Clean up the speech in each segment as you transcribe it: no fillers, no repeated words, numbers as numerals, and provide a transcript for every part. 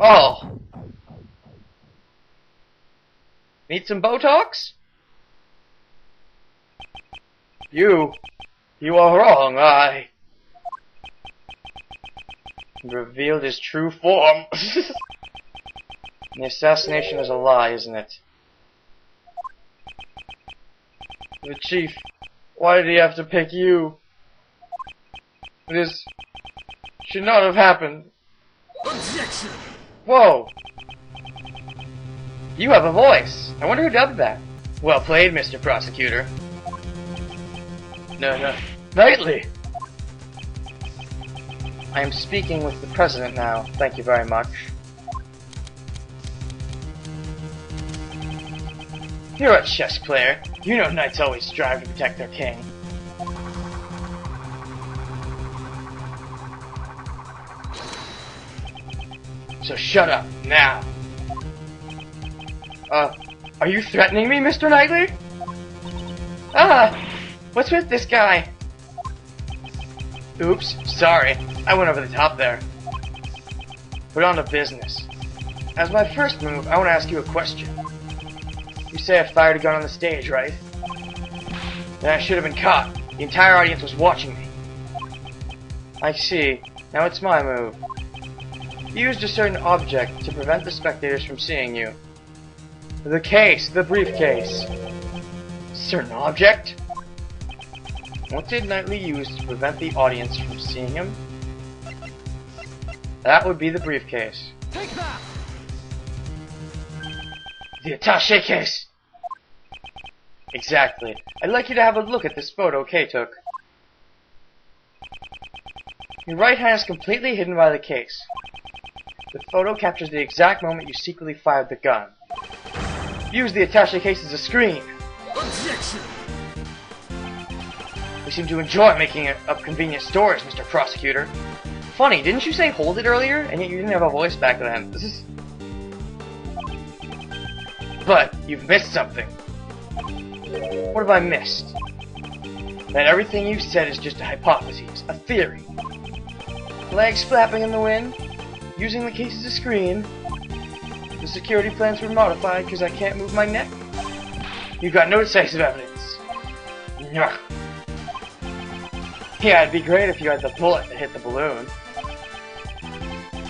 Oh! Need some Botox? You are wrong. I revealed his true form. The assassination is a lie, isn't it? The chief, why did he have to pick you? This should not have happened. Objection! Whoa! You have a voice. I wonder who dubbed that. Well played, Mr. Prosecutor. No. Knightley! I am speaking with the President now. Thank you very much. You're a chess player. You know knights always strive to protect their king. So shut up, now. Are you threatening me, Mr. Knightley? What's with this guy? Oops, sorry. I went over the top there. But on to business. As my first move, I want to ask you a question. You say I fired a gun on the stage, right? Then I should have been caught. The entire audience was watching me. I see. Now it's my move. You used a certain object to prevent the spectators from seeing you. The case, the briefcase. Certain object? What did Knightley use to prevent the audience from seeing him? That would be the briefcase. Take that! The attaché case! Exactly. I'd like you to have a look at this photo Kay took. Your right hand is completely hidden by the case. The photo captures the exact moment you secretly fired the gun. Use the attaché case as a screen. Objection! We seem to enjoy making up convenient stories, Mr. Prosecutor. Funny, didn't you say hold it earlier? And yet you didn't have a voice back then. But you've missed something. What have I missed? That everything you said is just a hypothesis, a theory. Legs flapping in the wind, using the case as a screen. The security plans were modified because I can't move my neck. You got no decisive evidence. Nyah. Yeah, it'd be great if you had the bullet that hit the balloon.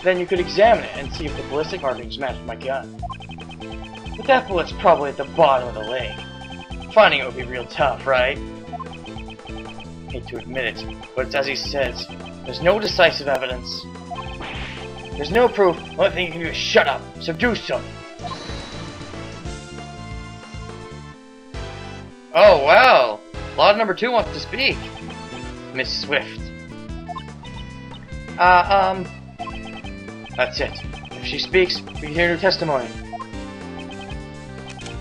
Then you could examine it and see if the ballistic markings matched my gun. But that bullet's probably at the bottom of the lake. Finding it would be real tough, right? Hate to admit it, but it's as he says. There's no decisive evidence. There's no proof. The only thing you can do is shut up. So do so. Oh, wow. Lot number 2 wants to speak. Miss Swift. That's it. If she speaks, we can hear her testimony.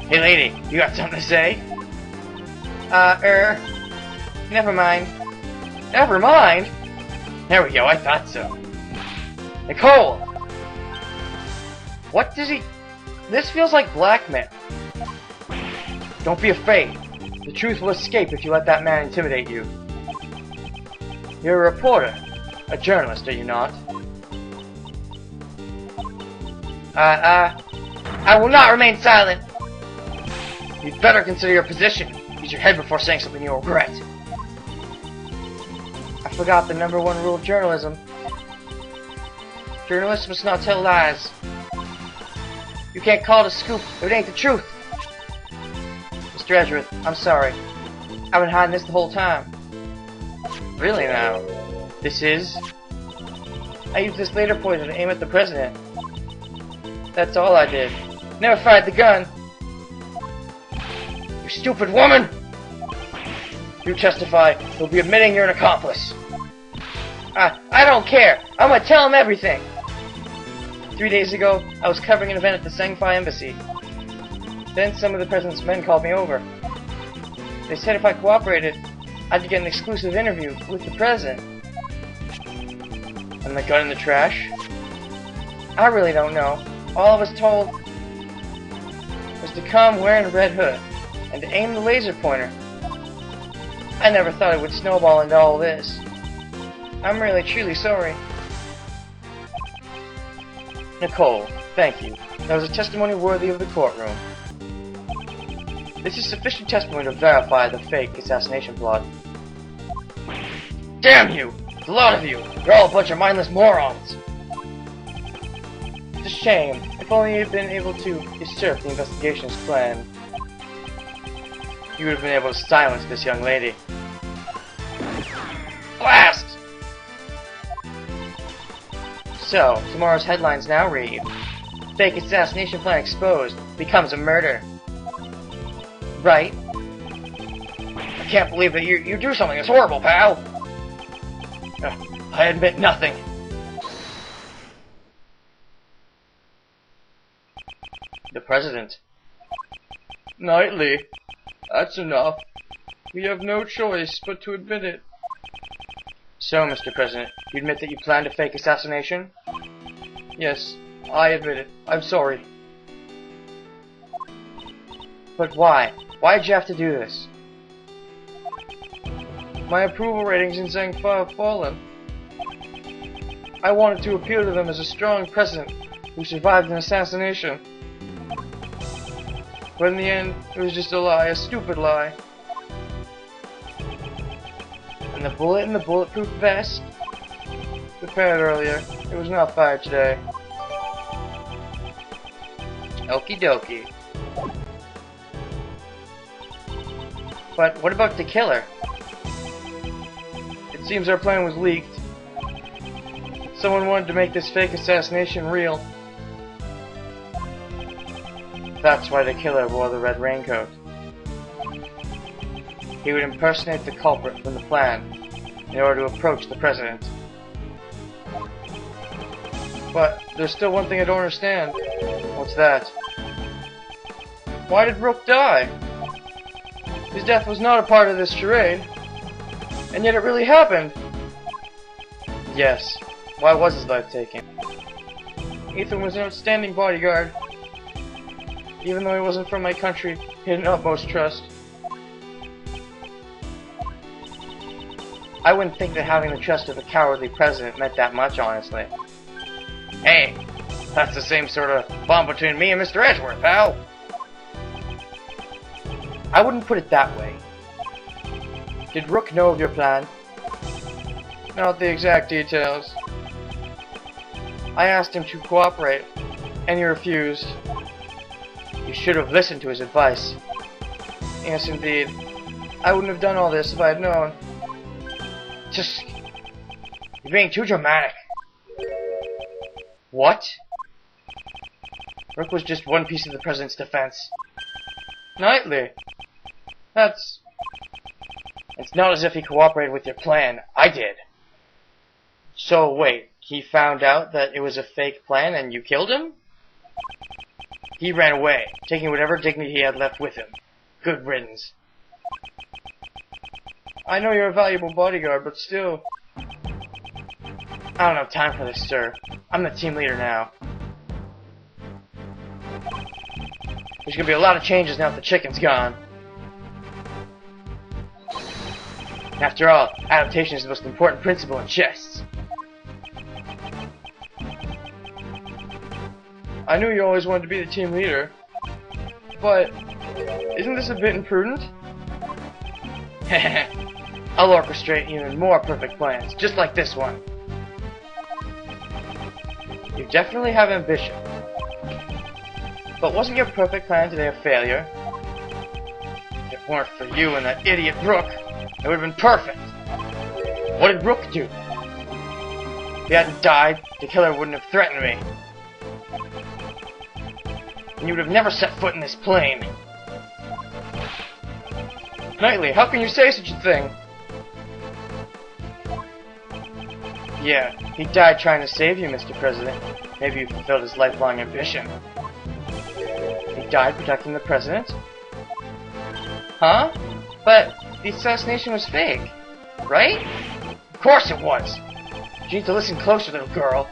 Hey lady, you got something to say? Never mind. Never mind? There we go, I thought so. Nicole! What does he... This feels like blackmail. Don't be afraid. The truth will escape if you let that man intimidate you. You're a reporter. A journalist, are you not? I will not remain silent. You'd better consider your position. Use your head before saying something you'll regret. I forgot the #1 rule of journalism. Journalists must not tell lies. You can't call it a scoop if it ain't the truth. Mr. Edgeworth, I'm sorry. I've been hiding this the whole time. Really now? This is? I used this laser pointer to aim at the president. That's all I did. Never fired the gun. You stupid woman! You testify, you'll be admitting you're an accomplice. I don't care. I'm gonna tell him everything. 3 days ago, I was covering an event at the Sangfai Embassy. Then some of the president's men called me over. They said if I cooperated, I'd get an exclusive interview with the president. And the gun in the trash? I really don't know. All I was told was to come wearing a red hood and to aim the laser pointer. I never thought it would snowball into all this. I'm really truly sorry. Nicole, thank you. That was a testimony worthy of the courtroom. This is sufficient testimony to verify the fake assassination plot. Damn you! The lot of you! You're all a bunch of mindless morons! It's a shame. If only you'd been able to usurp the investigation's plan, you would have been able to silence this young lady. Blast! So, tomorrow's headlines now read: Fake assassination plan exposed, becomes a murder. Right? I can't believe that you do something that's horrible, pal! I admit nothing. The President. Knightley, that's enough. We have no choice but to admit it. So, Mr. President, you admit that you planned a fake assassination? Yes, I admit it. I'm sorry. But why? Why did you have to do this? My approval ratings in Zhang have fallen. I wanted to appeal to them as a strong president who survived an assassination. But in the end, it was just a lie, a stupid lie. And the bullet in the bulletproof vest? Prepared earlier. It was not fired today. Okie dokie. But what about the killer? It seems our plan was leaked. Someone wanted to make this fake assassination real. That's why the killer wore the red raincoat. He would impersonate the culprit from the plan in order to approach the president. But there's still one thing I don't understand. What's that? Why did Rooke die? His death was not a part of this charade. And yet it really happened. Yes. Why was his life taken? Ethan was an outstanding bodyguard. Even though he wasn't from my country, he had an utmost trust. I wouldn't think that having the trust of a cowardly president meant that much, honestly. Hey, that's the same sort of bond between me and Mr. Edgeworth, pal. I wouldn't put it that way. Did Rooke know of your plan? Not the exact details. I asked him to cooperate, and he refused. You should have listened to his advice. Yes, indeed. I wouldn't have done all this if I had known. Just... You're being too dramatic. What? Rooke was just one piece of the president's defense. Knightley. That's... It's not as if he cooperated with your plan. I did. So, wait. He found out that it was a fake plan and you killed him? He ran away, taking whatever dignity he had left with him. Good riddance. I know you're a valuable bodyguard, but still... I don't have time for this, sir. I'm the team leader now. There's gonna be a lot of changes now that the chicken's gone. After all, adaptation is the most important principle in chess. I knew you always wanted to be the team leader, but isn't this a bit imprudent? I'll orchestrate even more perfect plans, just like this one. You definitely have ambition. But wasn't your perfect plan today a failure? If it weren't for you and that idiot Rooke, it would have been perfect. What did Rooke do? If he hadn't died, the killer wouldn't have threatened me. And you would have never set foot in this plane. Knightley, how can you say such a thing? Yeah, he died trying to save you, Mr. President. Maybe you fulfilled his lifelong ambition. He died protecting the President? Huh? But the assassination was fake, right? Of course it was! You need to listen closer, little girl.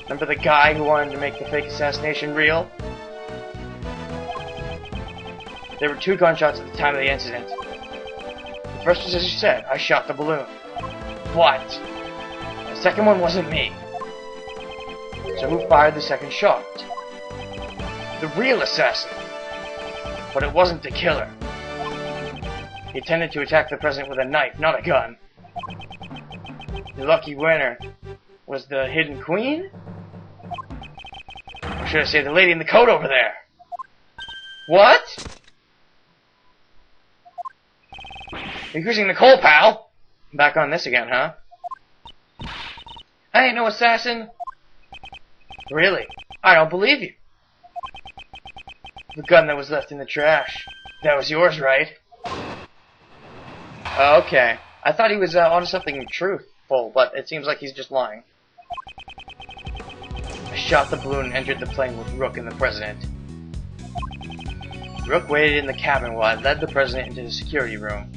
Remember the guy who wanted to make the fake assassination real? There were 2 gunshots at the time of the incident. The first was as you said, I shot the balloon. What? The second one wasn't me. So who fired the second shot? The real assassin. But it wasn't the killer. He intended to attack the president with a knife, not a gun. The lucky winner was the hidden queen? Or should I say the lady in the coat over there? What? You're using the coal, pal! Back on this again, huh? I ain't no assassin. Really? I don't believe you. The gun that was left in the trash. That was yours, right? Okay. I thought he was onto something truthful, but it seems like he's just lying. I shot the balloon and entered the plane with Rooke and the president. Rooke waited in the cabin while I led the president into the security room.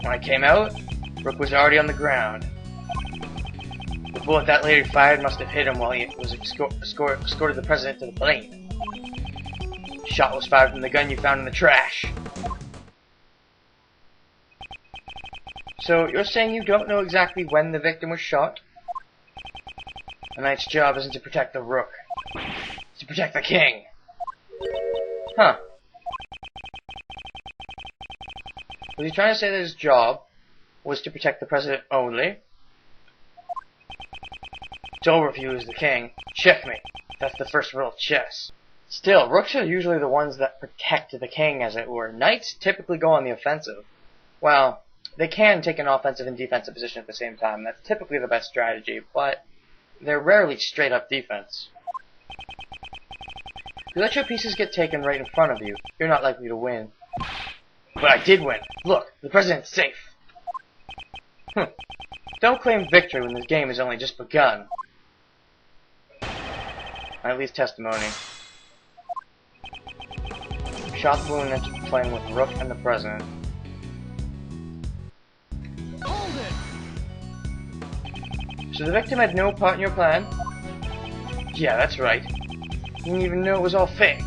When I came out, Rooke was already on the ground. The bullet that lady fired must have hit him while he was escorted the president to the plane. The shot was fired from the gun you found in the trash. So, you're saying you don't know exactly when the victim was shot? A knight's job isn't to protect the Rooke. It's to protect the king. Huh. Was he trying to say that his job was to protect the president only? To overview the king. Checkmate. That's the first rule of chess. Still, rooks are usually the ones that protect the king, as it were. Knights typically go on the offensive. Well, they can take an offensive and defensive position at the same time. That's typically the best strategy, but they're rarely straight up defense. If you let your pieces get taken right in front of you, you're not likely to win. But I did win. Look, the president's safe. Don't claim victory when this game has only just begun. At least testimony. Shot the balloon into the plane with Rooke and the president. Hold it! So the victim had no part in your plan? Yeah, that's right. You didn't even know it was all fake.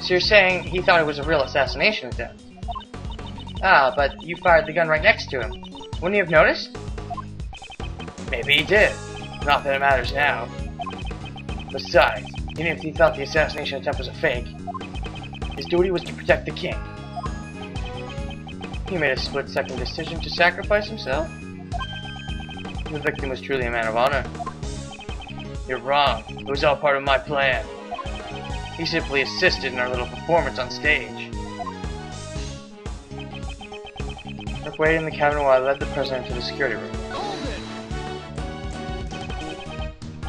So you're saying he thought it was a real assassination attempt? Ah, but you fired the gun right next to him. Wouldn't he have noticed? Maybe he did. Not that it matters now. Besides, even if he thought the assassination attempt was a fake, his duty was to protect the king. He made a split-second decision to sacrifice himself. The victim was truly a man of honor. You're wrong. It was all part of my plan. He simply assisted in our little performance on stage. Rooke waited in the cabin while I led the president to the security room.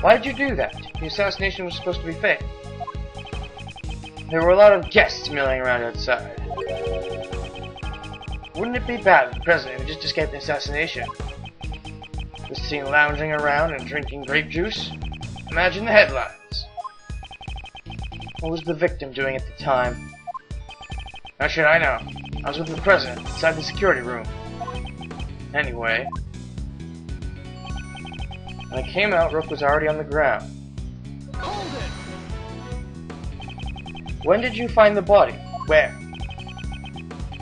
Why did you do that? The assassination was supposed to be fake. There were a lot of guests milling around outside. Wouldn't it be bad if the president had just escaped the assassination? Was seen lounging around and drinking grape juice? Imagine the headlines. What was the victim doing at the time? How should I know? I was with the president inside the security room. Anyway, when I came out, Rooke was already on the ground. Hold it! When did you find the body? Where?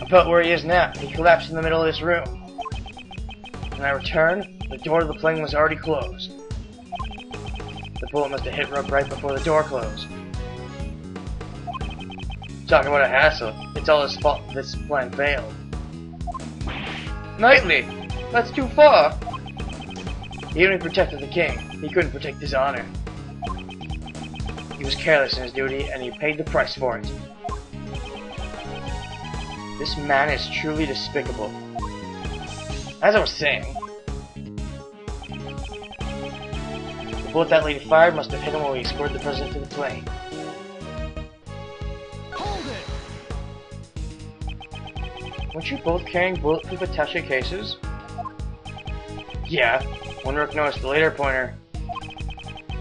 About where he is now. He collapsed in the middle of this room. When I returned, the door to the plane was already closed. The bullet must have hit Rooke right before the door closed. Talk about a hassle. It's all his fault this plan failed. Knightley! That's too far! He only protected the king. He couldn't protect his honor. He was careless in his duty, and he paid the price for it. This man is truly despicable. As I was saying, the bullet that lady fired must have hit him while he escorted the president to the plane. Hold it! Weren't you both carrying bulletproof attaché cases? Yeah. When Rooke noticed the laser pointer,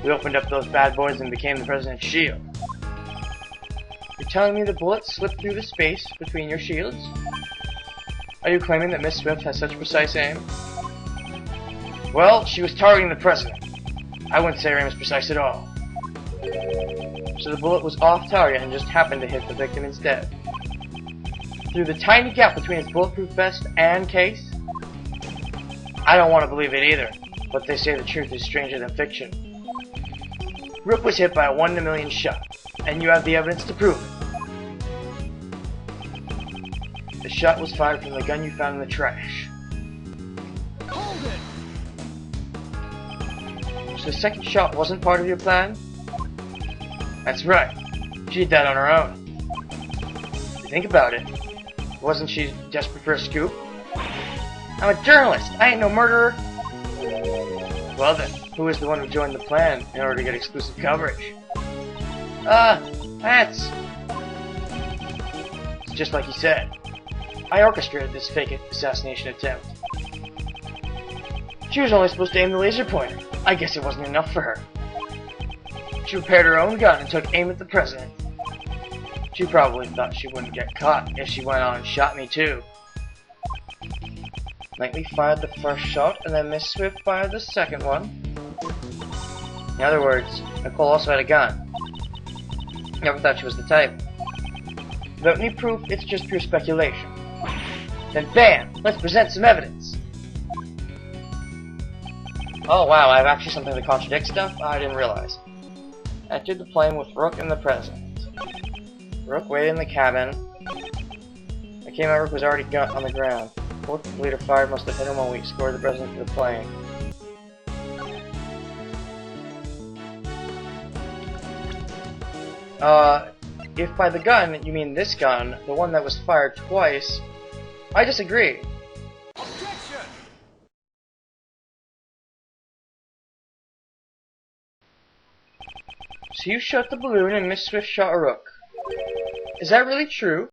we opened up those bad boys and became the president's shield. You're telling me the bullet slipped through the space between your shields? Are you claiming that Miss Swift has such precise aim? Well, she was targeting the president. I wouldn't say her aim was precise at all. So the bullet was off target and just happened to hit the victim instead. Through the tiny gap between his bulletproof vest and case? I don't want to believe it either, but they say the truth is stranger than fiction. Rooke was hit by a 1 in a million shot, and you have the evidence to prove it. The shot was fired from the gun you found in the trash. Hold it! So the second shot wasn't part of your plan? That's right. She did that on her own. Think about it. Wasn't she desperate for a scoop? I'm a journalist. I ain't no murderer. Well then, who is the one who joined the plan in order to get exclusive coverage? That's... It's just like you said. I orchestrated this fake assassination attempt. She was only supposed to aim the laser pointer. I guess it wasn't enough for her. She prepared her own gun and took aim at the president. She probably thought she wouldn't get caught if she went on and shot me too. Knightley fired the first shot, and then Miss Swift fired the second one. In other words, Nicole also had a gun. Never thought she was the type. Without any proof, it's just pure speculation. Then bam! Let's present some evidence! Oh wow, I have actually something to contradict stuff? I didn't realize. Entered the plane with Rooke and the president. Rooke waited in the cabin. I came out, Rooke was already on the ground. What the leader fired must have hit him when we escorted the president to the plane. If by the gun you mean this gun, the one that was fired twice, I disagree. Objection! So you shot the balloon and Miss Swift shot a Rooke. Is that really true?